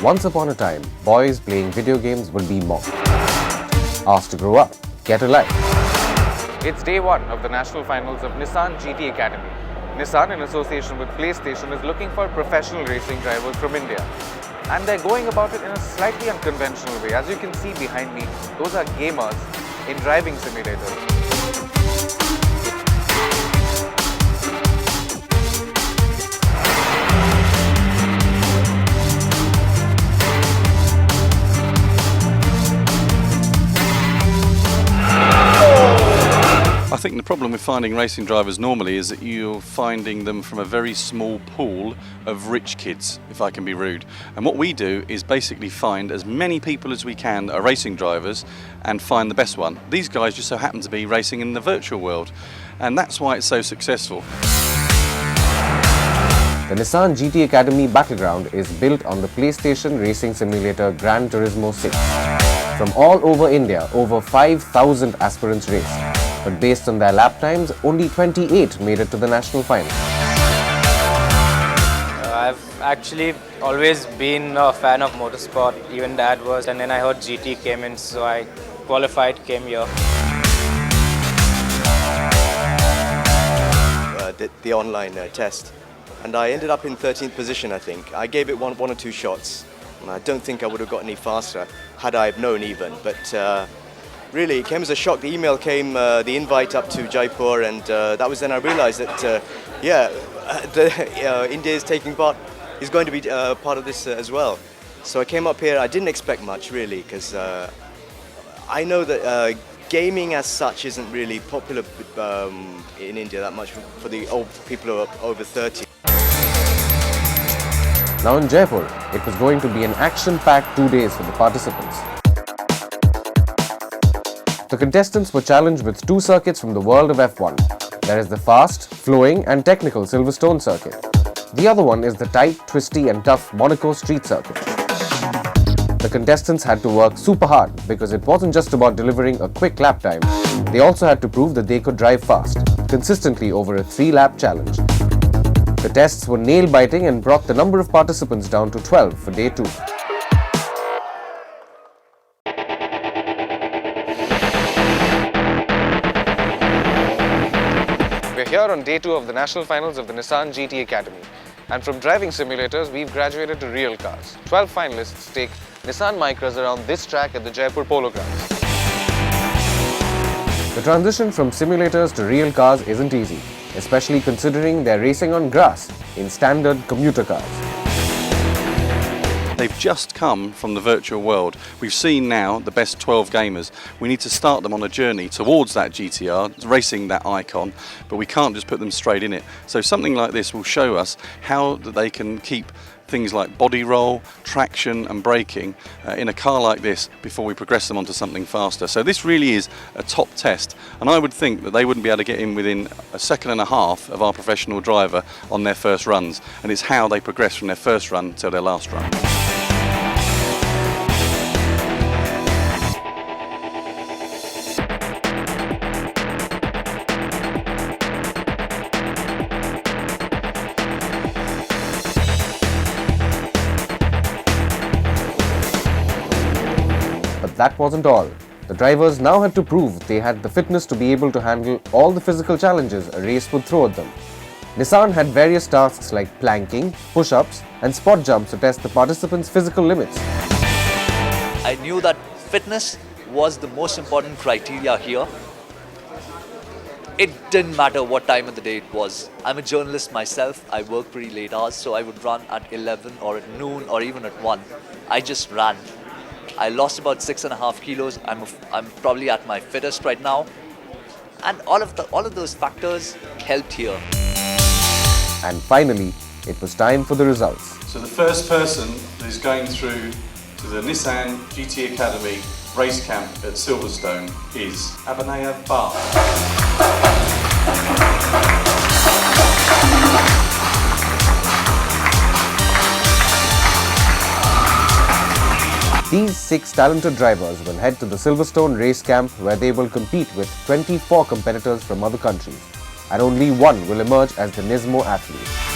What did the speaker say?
Once upon a time, boys playing video games will be mocked. Asked to grow up, get a life. It's day one of the national finals of Nissan GT Academy. Nissan, in association with PlayStation, is looking for professional racing drivers from India. And they're going about it in a slightly unconventional way. As you can see behind me, those are gamers in driving simulators. I think the problem with finding racing drivers normally is that you're finding them from a very small pool of rich kids, if I can be rude. And what we do is basically find as many people as we can that are racing drivers and find the best one. These guys just so happen to be racing in the virtual world, and that's why it's so successful. The Nissan GT Academy Battleground is built on the PlayStation racing simulator Gran Turismo 6. From all over India, over 5,000 aspirants raced. But based on their lap times, only 28 made it to the national final. I've actually always been a fan of motorsport, even Dad was, and then I heard GT came in, so I qualified, came here. The online test, and I ended up in 13th position, I think. I gave it one or two shots, and I don't think I would have got any faster had I have known even, but really, it came as a shock. The email came, the invite up to Jaipur, and that was then I realized that, India is taking part, is going to be part of this as well. So I came up here. I didn't expect much, really, because I know that gaming as such isn't really popular in India that much for the old people who are over 30. Now in Jaipur, it was going to be an action-packed 2 days for the participants. The contestants were challenged with two circuits from the world of F1. There is the fast, flowing and technical Silverstone circuit. The other one is the tight, twisty and tough Monaco street circuit. The contestants had to work super hard because it wasn't just about delivering a quick lap time. They also had to prove that they could drive fast, consistently over a 3-lap challenge. The tests were nail-biting and brought the number of participants down to 12 for day 2. We're here on day 2 of the national finals of the Nissan GT Academy. And from driving simulators, we've graduated to real cars. 12 finalists take Nissan Micras around this track at the Jaipur Polo Grounds. The transition from simulators to real cars isn't easy, especially considering they're racing on grass in standard commuter cars. They've just come from the virtual world. We've seen now the best 12 gamers. We need to start them on a journey towards that GTR, racing that icon, but we can't just put them straight in it. So something like this will show us how that they can keep things like body roll, traction and braking in a car like this before we progress them onto something faster. So this really is a top test, and I would think that they wouldn't be able to get in within a second and a half of our professional driver on their first runs, and it's how they progress from their first run to their last run. But that wasn't all. The drivers now had to prove they had the fitness to be able to handle all the physical challenges a race would throw at them. Nissan had various tasks like planking, push-ups and spot jumps to test the participants' physical limits. I knew that fitness was the most important criteria here. It didn't matter what time of the day it was. I'm a journalist myself. I work pretty late hours, so I would run at 11 or at noon or even at 1. I just ran. I lost about 6.5 kilos. I'm probably at my fittest right now, and all of those factors helped here. And finally, it was time for the results. So the first person who's going through to the Nissan GT Academy race camp at Silverstone is Abhinaya Bar. These 6 talented drivers will head to the Silverstone race camp where they will compete with 24 competitors from other countries, and only one will emerge as the Nismo athlete.